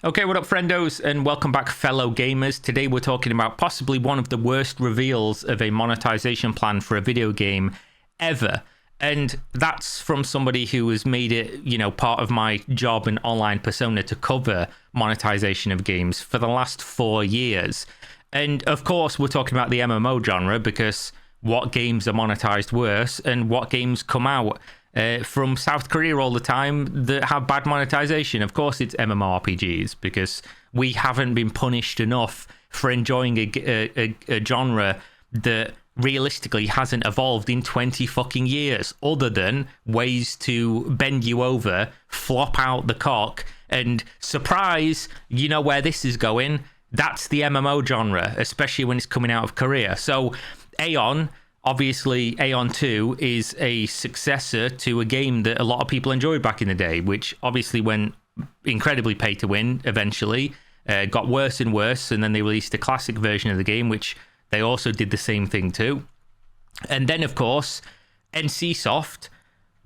Okay, what up, friendos, and welcome back, fellow gamers. Today we're talking about possibly one of the worst reveals of a monetization plan for a video game ever. And that's from somebody who has made it, part of my job and online persona to cover monetization of games for the last 4 years. And of course, we're talking about the MMO genre because what games are monetized worse and what games come out from South Korea all the time that have bad monetization. Of course, it's MMORPGs because we haven't been punished enough for enjoying a genre that realistically hasn't evolved in 20 fucking years, other than ways to bend you over, flop out the cock, and surprise, you know where this is going. That's the MMO genre, especially when it's coming out of Korea. So Aion, obviously, Aion 2 is a successor to a game that a lot of people enjoyed back in the day, which obviously went incredibly pay to win eventually, got worse and worse, and then they released a classic version of the game, which they also did the same thing too. And then, of course, NCSoft,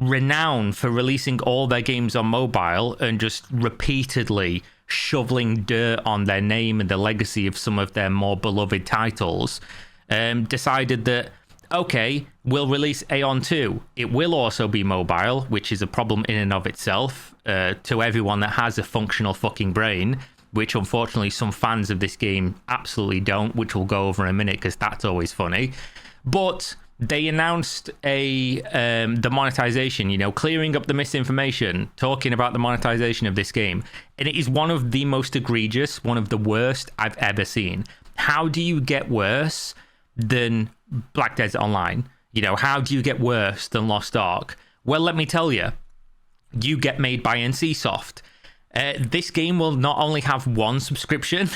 renowned for releasing all their games on mobile and just repeatedly shoveling dirt on their name and the legacy of some of their more beloved titles, decided that, okay, we'll release Aion 2. It will also be mobile, which is a problem in and of itself to everyone that has a functional fucking brain, which unfortunately some fans of this game absolutely don't, which we'll go over in a minute because that's always funny. But they announced the monetization, clearing up the misinformation, talking about the monetization of this game. And it is one of the most egregious, one of the worst I've ever seen. How do you get worse than Black Desert Online? How do you get worse than Lost Ark? Well, let me tell you, you get made by NCSoft. This game will not only have one subscription,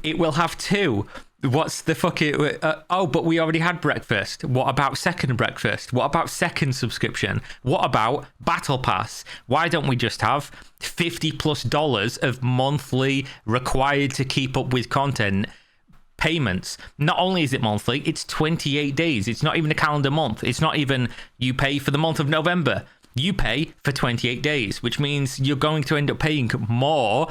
it will have two. What's the fucking... but we already had breakfast. What about second breakfast? What about second subscription? What about Battle Pass? Why don't we just have $50+ of monthly required to keep up with content payments? Not only is it monthly, it's 28 days. It's not even a calendar month. It's not even you pay for the month of November. You pay for 28 days, which means you're going to end up paying more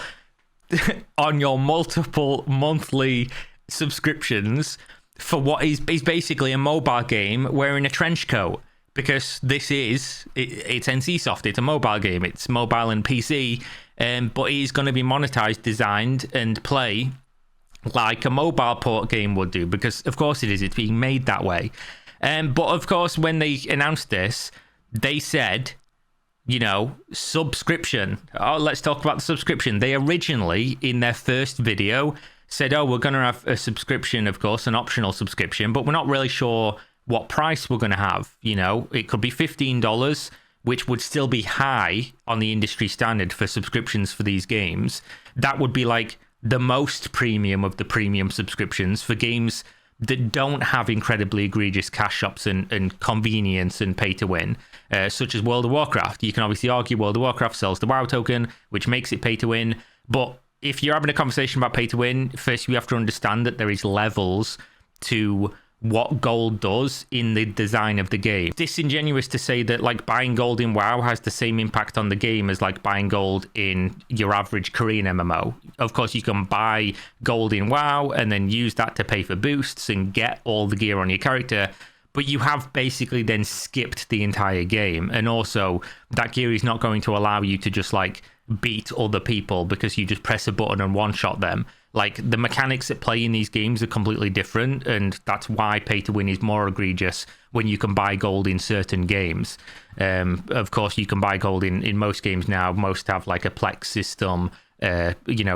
on your multiple monthly subscriptions for what is basically a mobile game wearing a trench coat, because it's NCSoft. It's a mobile game. It's mobile and PC, but it is going to be monetized, designed, and play like a mobile port game would do, because of course it is. It's being made that way. But of course, when they announced this, they said, subscription. Oh, let's talk about the subscription. They originally, in their first video, said, we're going to have a subscription, of course, an optional subscription, but we're not really sure what price we're going to have. It could be $15, which would still be high on the industry standard for subscriptions for these games. That would be like the most premium of the premium subscriptions for games that don't have incredibly egregious cash shops and convenience and pay to win, such as World of Warcraft. You can obviously argue World of Warcraft sells the WoW token, which makes it pay to win. But if you're having a conversation about pay to win, first you have to understand that there is levels to what gold does in the design of the game. Disingenuous to say that buying gold in WoW has the same impact on the game as buying gold in your average Korean MMO. Of course, you can buy gold in WoW and then use that to pay for boosts and get all the gear on your character, but you have basically then skipped the entire game. And also, that gear is not going to allow you to just beat other people because you just press a button and one-shot them. The mechanics at play in these games are completely different, and that's why pay to win is more egregious when you can buy gold in certain games. Of course, you can buy gold in most games now. Most have a Plex system,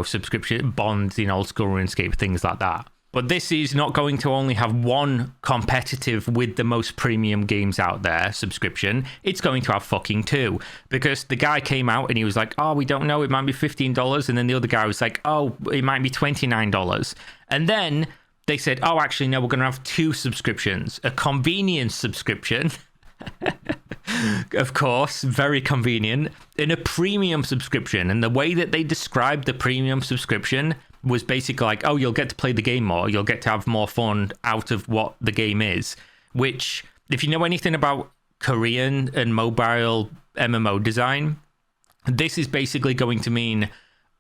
subscription bonds in old school RuneScape, things like that. But this is not going to only have one competitive with the most premium games out there subscription. It's going to have fucking two. Because the guy came out and he was like, we don't know, it might be $15. And then the other guy was like, it might be $29. And then they said, actually, no, we're going to have two subscriptions. A convenience subscription, of course, very convenient, and a premium subscription. And the way that they described the premium subscription was basically you'll get to play the game more, you'll get to have more fun out of what the game is, which, if you know anything about Korean and mobile MMO design, this is basically going to mean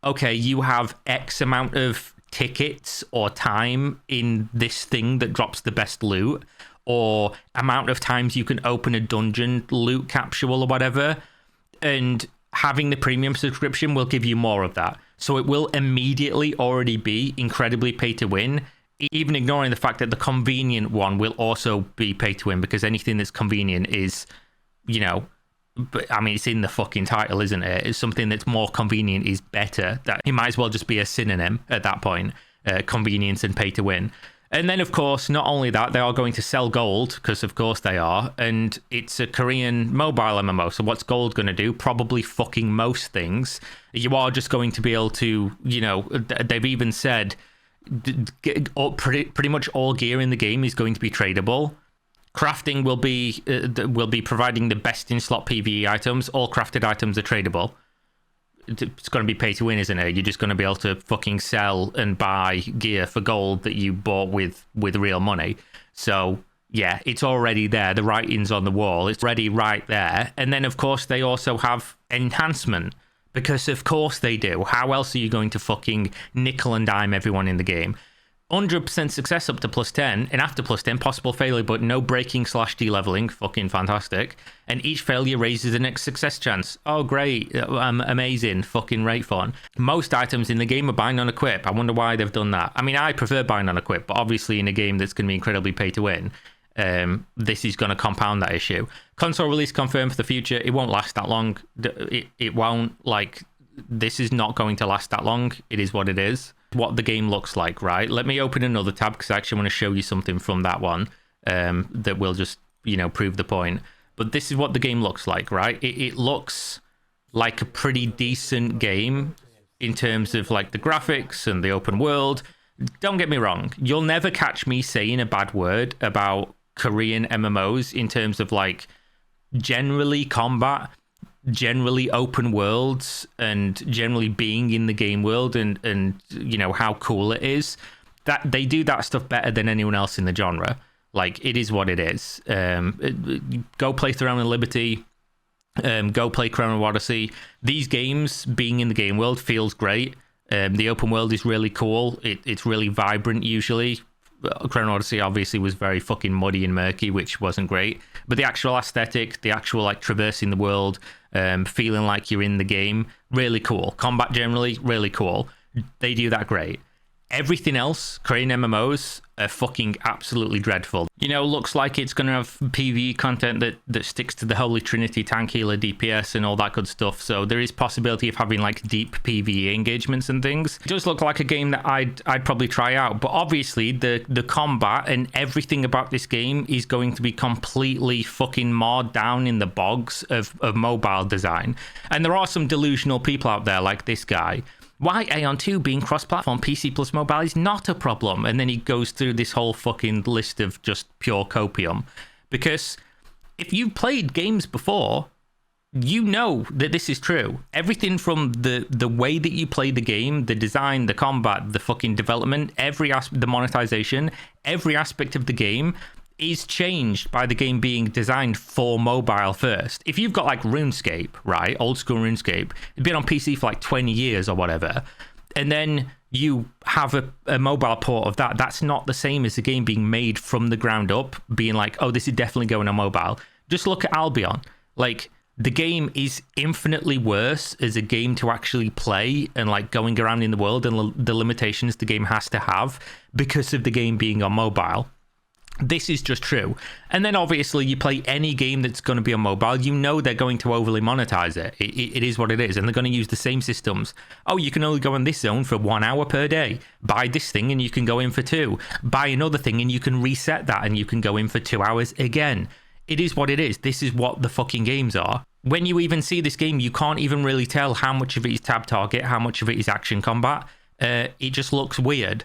okay, you have X amount of tickets or time in this thing that drops the best loot, or amount of times you can open a dungeon loot capsule or whatever, and having the premium subscription will give you more of that. So it will immediately already be incredibly pay to win, even ignoring the fact that the convenient one will also be pay to win, because anything that's convenient is, you know, I mean, it's in the fucking title, isn't it? It's something that's more convenient is better. That it might as well just be a synonym at that point, convenience and pay to win. And then, of course, not only that, they are going to sell gold, because of course they are, and it's a Korean mobile MMO. So what's gold going to do? Probably fucking most things. You are just going to be able to, you know, they've even said pretty much all gear in the game is going to be tradable. Crafting will be providing the best in slot PvE items. All crafted items are tradable. It's going to be pay to win, isn't it? You're just going to be able to fucking sell and buy gear for gold that you bought with real money. So yeah, it's already there. The writing's on the wall. It's already right there. And then of course they also have enhancement, because of course they do. How else are you going to fucking nickel and dime everyone in the game? 100% success up to +10, and after +10, possible failure, but no breaking / de-leveling. Fucking fantastic. And each failure raises the next success chance. Oh, great. Amazing. Fucking rate fun. Most items in the game are buying on equip. I wonder why they've done that. I mean, I prefer buying on equip, but obviously in a game that's going to be incredibly pay to win, this is going to compound that issue. Console release confirmed for the future. It won't last that long. It won't, like, this is not going to last that long. It is what it is. What the game looks like, right? Let me open another tab, because I actually want to show you something from that one that will just, you know, prove the point. But this is what the game looks like, right? It looks like a pretty decent game in terms of like the graphics and the open world. Don't get me wrong, you'll never catch me saying a bad word about Korean MMOs in terms of like generally combat, generally open worlds, and generally being in the game world, and you know how cool it is. That they do that stuff better than anyone else in the genre. Like, it is what it is. Go play Throne and Liberty, go play Chrono Odyssey. These games, being in the game world, feels great. The open world is really cool. It's really vibrant usually. Chrono Odyssey obviously was very fucking muddy and murky, which wasn't great. But the actual aesthetic, the actual like traversing the world, feeling like you're in the game, really cool. Combat generally, really cool. They do that great. Everything else, Korean MMOs, are fucking absolutely dreadful. You know, looks like it's going to have PvE content that sticks to the Holy Trinity, tank, healer, DPS, and all that good stuff. So there is possibility of having like deep PvE engagements and things. It does look like a game that I'd probably try out. But obviously, the combat and everything about this game is going to be completely fucking marred down in the bogs of mobile design. And there are some delusional people out there like this guy. Why Aion 2 being cross-platform PC plus mobile is not a problem. And then he goes through this whole fucking list of just pure copium. Because if you've played games before, you know that this is true. Everything from the way that you play the game, the design, the combat, the fucking development, the monetization, every aspect of the game is changed by the game being designed for mobile first. If you've got like RuneScape, right, old school RuneScape, it's been on PC for like 20 years or whatever, and then you have a mobile port of that, that's not the same as the game being made from the ground up, being like, oh, this is definitely going on mobile. Just look at Albion. Like, the game is infinitely worse as a game to actually play and like going around in the world, and the limitations the game has to have because of the game being on mobile. This is just true. And then obviously you play any game that's going to be on mobile, you know they're going to overly monetize it. It is what it is. And they're going to use the same systems. Oh, you can only go in this zone for 1 hour per day. Buy this thing and you can go in for 2. Buy another thing and you can reset that and you can go in for 2 hours again. It is what it is. This is what the fucking games are. When you even see this game, you can't even really tell how much of it is tab target, how much of it is action combat. It just looks weird.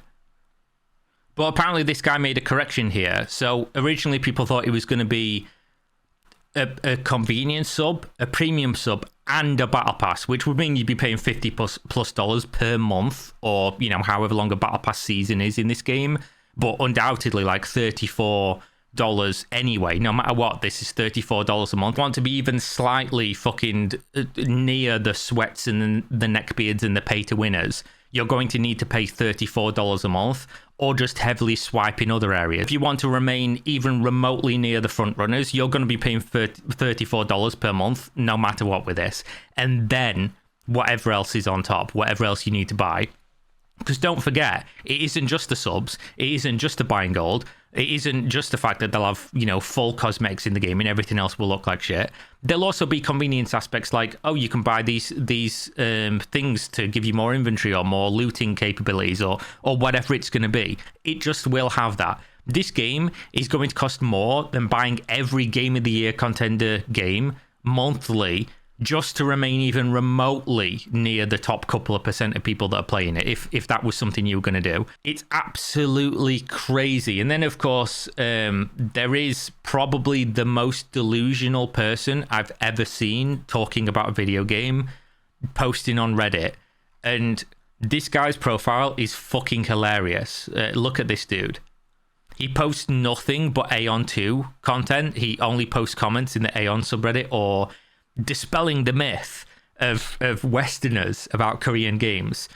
But apparently this guy made a correction here. So originally people thought it was going to be a convenience sub, a premium sub, and a battle pass, which would mean you'd be paying $50 plus per month, or, you know, however long a battle pass season is in this game. But undoubtedly like $34 $30 anyway, no matter what. This is $34 a month. Want to be even slightly fucking near the sweats and the neckbeards and the pay to winners, you're going to need to pay $34 a month, or just heavily swipe in other areas. If you want to remain even remotely near the front runners, you're going to be paying $34 per month, no matter what with this. And then whatever else is on top, whatever else you need to buy. Because don't forget, it isn't just the subs, it isn't just the buying gold, it isn't just the fact that they'll have, you know, full cosmetics in the game and everything else will look like shit. There'll also be convenience aspects like, oh, you can buy these things to give you more inventory or more looting capabilities or whatever it's going to be. It just will have that. This game is going to cost more than buying every Game of the Year contender game monthly, just to remain even remotely near the top couple of % of people that are playing it, if that was something you were going to do. It's absolutely crazy. And then, of course, there is probably the most delusional person I've ever seen talking about a video game posting on Reddit. And this guy's profile is fucking hilarious. Look at this dude. He posts nothing but Aion 2 content. He only posts comments in the Aion subreddit or dispelling the myth of Westerners about Korean games.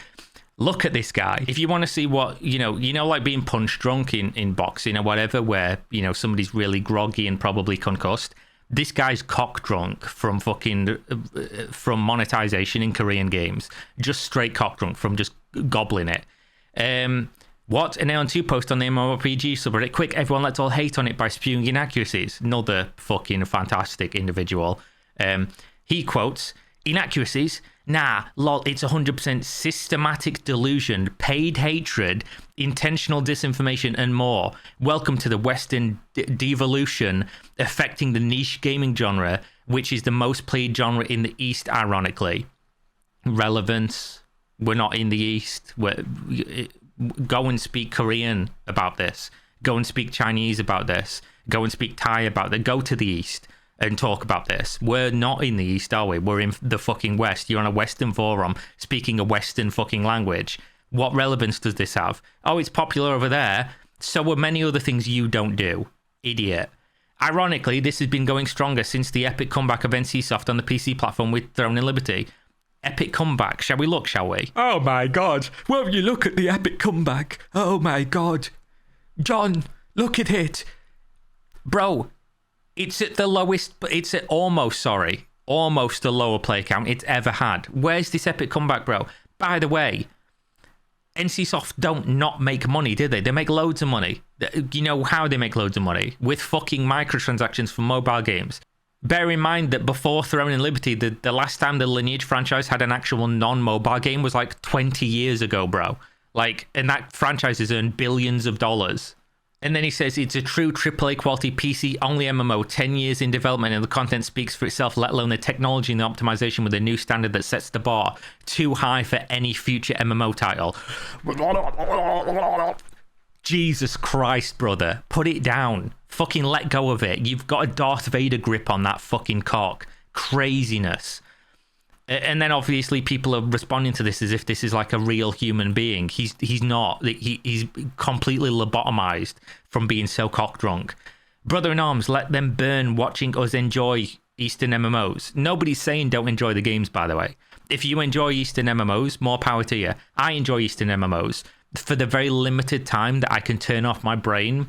Look at this guy. If you want to see what, you know, like being punch drunk in boxing or whatever, where, you know, somebody's really groggy and probably concussed. This guy's cock drunk from monetization in Korean games. Just straight cock drunk from just gobbling it. What? An Aion 2 post on the MMORPG subreddit. Quick, everyone, let's all hate on it by spewing inaccuracies. Another fucking fantastic individual. He quotes, inaccuracies? Nah, lol, it's 100% systematic delusion, paid hatred, intentional disinformation, and more. Welcome to the Western devolution affecting the niche gaming genre, which is the most played genre in the East, ironically. Relevance. We're not in the East. Go and speak Korean about this. Go and speak Chinese about this. Go and speak Thai about it. Go to the East and talk about this. We're not in the East, are we? We're in the fucking West. You're on a Western forum speaking a Western fucking language. What relevance does this have? Oh, it's popular over there. So are many other things you don't do. Idiot. Ironically, this has been going stronger since the epic comeback of NCSoft on the PC platform with Throne and Liberty. Epic comeback. Shall we look, shall we? Oh my god. Won't you look at the epic comeback? Oh my god. John, look at it. Bro, it's at the lowest, it's at almost the lower play count it's ever had. Where's this epic comeback, bro? By the way, NCSoft don't not make money, do they? They make loads of money. You know how they make loads of money? With fucking microtransactions for mobile games. Bear in mind that before Throne and Liberty, the last time the Lineage franchise had an actual non-mobile game was like 20 years ago, bro. Like, and that franchise has earned billions of dollars. And then he says it's a true AAA quality PC only MMO, 10 years in development, and the content speaks for itself, let alone the technology and the optimization with a new standard that sets the bar too high for any future MMO title. Jesus Christ, brother. Put it down. Fucking let go of it. You've got a Darth Vader grip on that fucking cock. Craziness. And then obviously people are responding to this as if this is like a real human being. He's not. He's completely lobotomized from being so cock drunk. Brother in arms, let them burn watching us enjoy Eastern MMOs. Nobody's saying don't enjoy the games, by the way. If you enjoy Eastern MMOs, more power to you. I enjoy Eastern MMOs for the very limited time that I can turn off my brain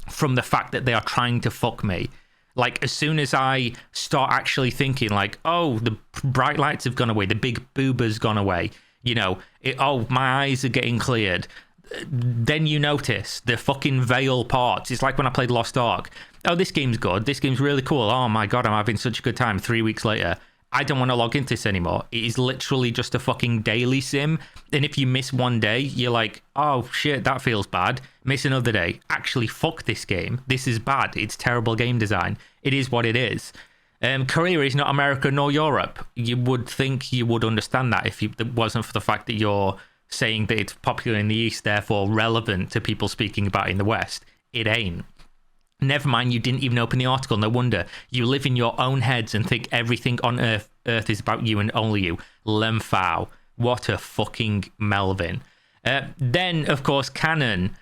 from the fact that they are trying to fuck me. Like, as soon as I start actually thinking, like, oh, the bright lights have gone away, the big boober's gone away, you know, oh, my eyes are getting cleared, then you notice the fucking veil parts. It's like when I played Lost Ark. Oh, this game's good. This game's really cool. Oh, my God, I'm having such a good time. 3 weeks later, I don't want to log into this anymore. It is literally just a fucking daily sim. And if you miss one day, you're like, oh shit, that feels bad. Miss another day. Actually, fuck this game. This is bad. It's terrible game design. It is what it is. Korea is not America nor Europe. You would think you would understand that if it wasn't for the fact that you're saying that it's popular in the East, therefore relevant to people speaking about it in the West. It ain't. Never mind, you didn't even open the article. No wonder. You live in your own heads and think everything on Earth is about you and only you. Lemfao. What a fucking Melvin. Then, of course, Canon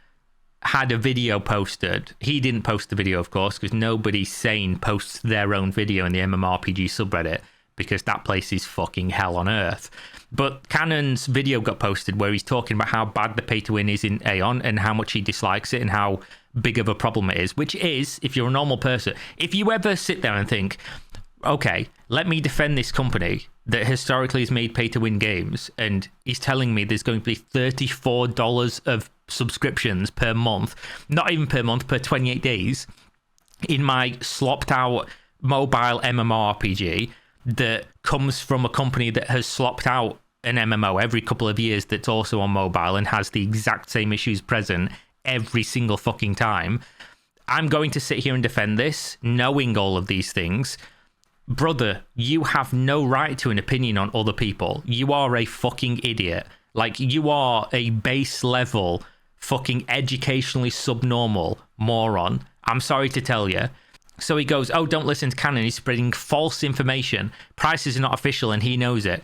had a video posted. He didn't post the video, of course, because nobody sane posts their own video in the MMORPG subreddit, because that place is fucking hell on earth. But Cannon's video got posted where he's talking about how bad the pay to win is in Aion and how much he dislikes it and how big of a problem it is, which is, if you're a normal person, if you ever sit there and think, okay, let me defend this company that historically has made pay to win games, and he's telling me there's going to be $34 of subscriptions per month, not even per month, per 28 days, in my slopped out mobile MMORPG that comes from a company that has slopped out an MMO every couple of years that's also on mobile and has the exact same issues present every single fucking time. I'm going to sit here and defend this, knowing all of these things. Brother, you have no right to an opinion on other people. You are a fucking idiot. Like, you are a base level fucking educationally subnormal moron. I'm sorry to tell you. So he goes, oh, don't listen to Cannon. He's spreading false information. Prices are not official and he knows it.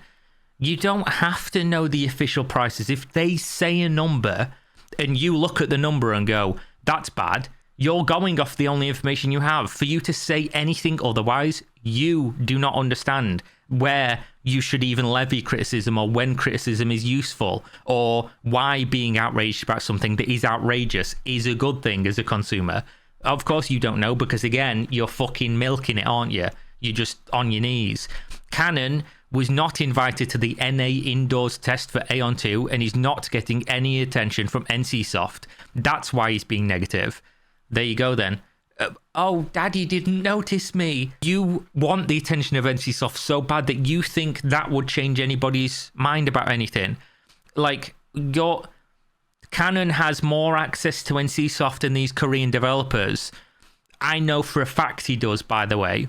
You don't have to know the official prices. If they say a number and you look at the number and go, that's bad, you're going off the only information you have. For you to say anything otherwise, you do not understand where you should even levy criticism or when criticism is useful or why being outraged about something that is outrageous is a good thing as a consumer. Of course you don't know, because again, you're fucking milking it, aren't you? You're just on your knees. Cannon was not invited to the NA indoors test for Aion 2 and he's not getting any attention from NCSoft. That's why he's being negative. There you go then. Oh, Daddy didn't notice me. You want the attention of NCSoft so bad that you think that would change anybody's mind about anything. Like, Cannon has more access to NCSoft than these Korean developers. I know for a fact he does, by the way.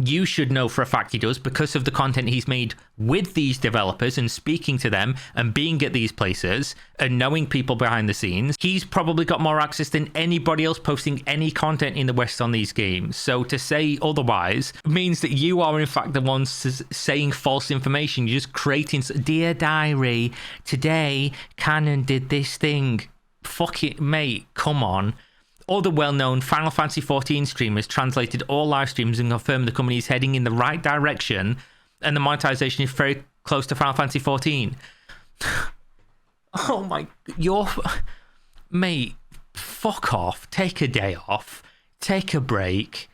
You should know for a fact he does, because of the content he's made with these developers and speaking to them and being at these places and knowing people behind the scenes. He's probably got more access than anybody else posting any content in the West on these games. So to say otherwise means that you are in fact the ones saying false information. You're just creating, dear diary, today Cannon did this thing. Fuck it, mate, come on. Other well-known Final Fantasy XIV streamers translated all live streams and confirmed the company is heading in the right direction and the monetization is very close to Final Fantasy XIV. Oh my... Mate, fuck off. Take a day off. Take a break.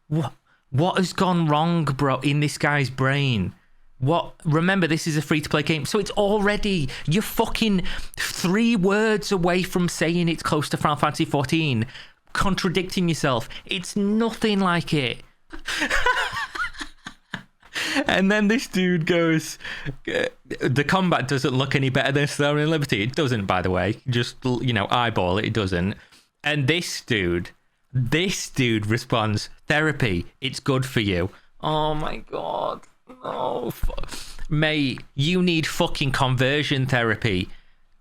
What has gone wrong, bro, in this guy's brain? What? Remember, this is a free-to-play game, so it's already... You're fucking 3 words away from saying it's close to Final Fantasy XIV, contradicting yourself. It's nothing like it. And then this dude goes, the combat doesn't look any better than Throne and Liberty. It doesn't, by the way. Just, eyeball it, it doesn't. And this dude responds, therapy, it's good for you. Oh my God. Oh, mate, you need fucking conversion therapy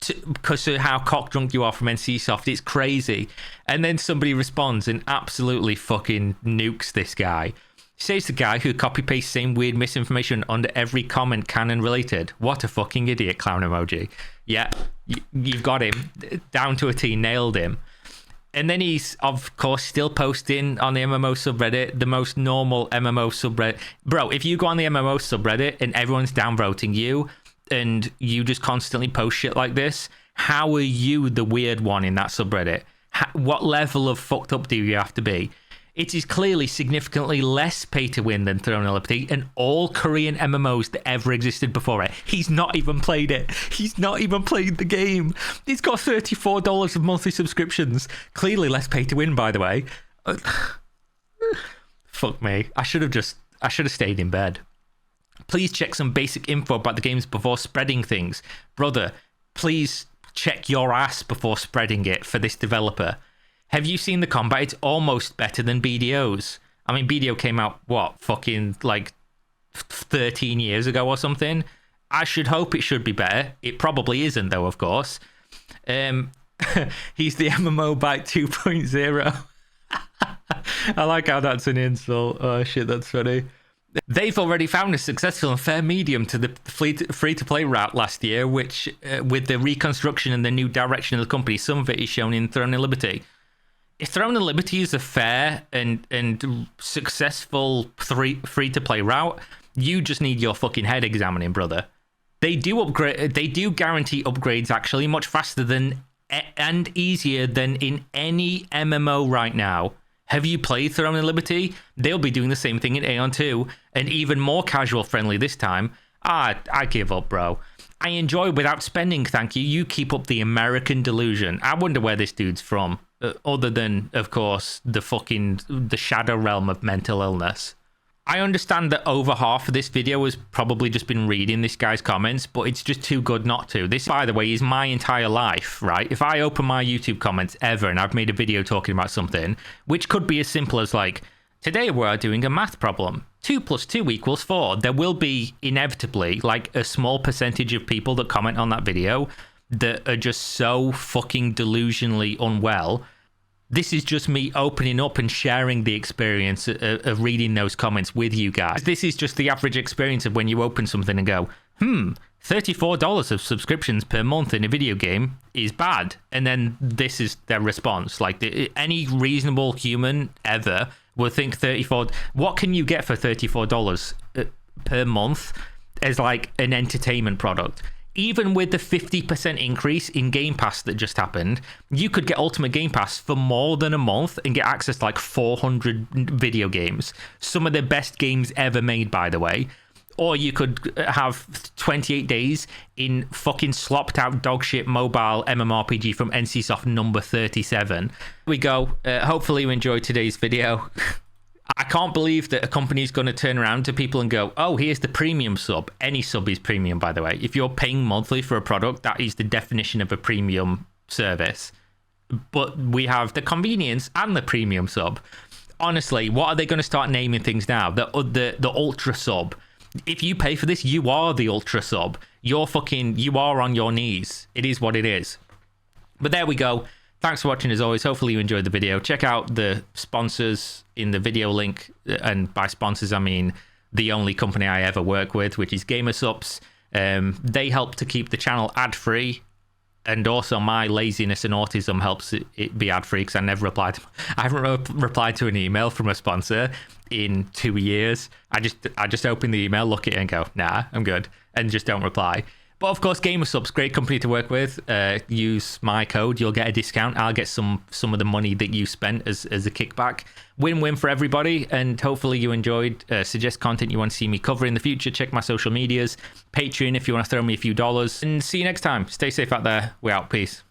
because of how cock drunk you are from NCSoft. It's crazy. And then somebody responds and absolutely fucking nukes this guy. Says the guy who copy-pastes same weird misinformation under every comment Canon related. What a fucking idiot, clown emoji. Yeah, you've got him. Down to a T, nailed him. And then he's, of course, still posting on the MMO subreddit, the most normal MMO subreddit. Bro, if you go on the MMO subreddit and everyone's downvoting you and you just constantly post shit like this, how are you the weird one in that subreddit? What level of fucked up do you have to be? It is clearly significantly less pay to win than Throne of Liberty and all Korean MMOs that ever existed before it. He's not even played it. He's not even played the game. He's got $34 of monthly subscriptions. Clearly less pay to win, by the way. Fuck me. I should have stayed in bed. Please check some basic info about the games before spreading things. Brother, please check your ass before spreading it for this developer. Have you seen the combat? It's almost better than BDO's. I mean, BDO came out, fucking 13 years ago or something? I should hope it should be better. It probably isn't, though, of course. He's the MMO Bite 2.0. I like how that's an insult. Oh, shit, that's funny. They've already found a successful and fair medium to the free-to-play route last year, which, with the reconstruction and the new direction of the company, some of it is shown in Throne of Liberty. If Throne of Liberty is a fair and successful free-to-play route, you just need your fucking head examining, brother. They do upgrade. They do guarantee upgrades actually much faster than and easier than in any MMO right now. Have you played Throne of Liberty? They'll be doing the same thing in Aion 2, and even more casual friendly this time. I give up, bro. I enjoy without spending, thank you. You keep up the American delusion. I wonder where this dude's from, other than, of course, the shadow realm of mental illness. I understand that over half of this video has probably just been reading this guy's comments, but it's just too good not to. This, by the way, is my entire life, right? If I open my YouTube comments ever and I've made a video talking about something, which could be as simple as like, today we're doing a math problem. 2 + 2 = 4. There will be inevitably like a small percentage of people that comment on that video that are just so fucking delusionally unwell. This is just me opening up and sharing the experience of reading those comments with you guys. This is just the average experience of when you open something and go, $34 of subscriptions per month in a video game is bad. And then this is their response. Like any reasonable human ever will think what can you get for $34 per month as like an entertainment product? Even with the 50% increase in Game Pass that just happened, you could get Ultimate Game Pass for more than a month and get access to like 400 video games. Some of the best games ever made, by the way. Or you could have 28 days in fucking slopped out dogshit mobile MMORPG from NCSoft number 37. Here we go. Hopefully you enjoyed today's video. I can't believe that a company is going to turn around to people and go, oh, here's the premium sub. Any sub is premium, by the way. If you're paying monthly for a product, that is the definition of a premium service. But we have the convenience and the premium sub. Honestly, what are they going to start naming things now? The ultra sub. If you pay for this, you are the ultra sub. You are on your knees. It is what it is. But there we go. Thanks for watching as always. Hopefully you enjoyed the video. Check out the sponsors in the video link. And by sponsors, I mean the only company I ever work with, which is Gamersups. They help to keep the channel ad-free. And also my laziness and autism helps it be ad-free because I haven't replied to an email from a sponsor in 2 years. I just open the email, look at it and go, nah, I'm good. And just don't reply. But of course, Gamersups, great company to work with. Use my code, you'll get a discount. I'll get some of the money that you spent as a kickback. Win-win for everybody, and hopefully you enjoyed. Suggest content you want to see me cover in the future. Check my social medias. Patreon if you want to throw me a few dollars. And see you next time. Stay safe out there. We're out. Peace.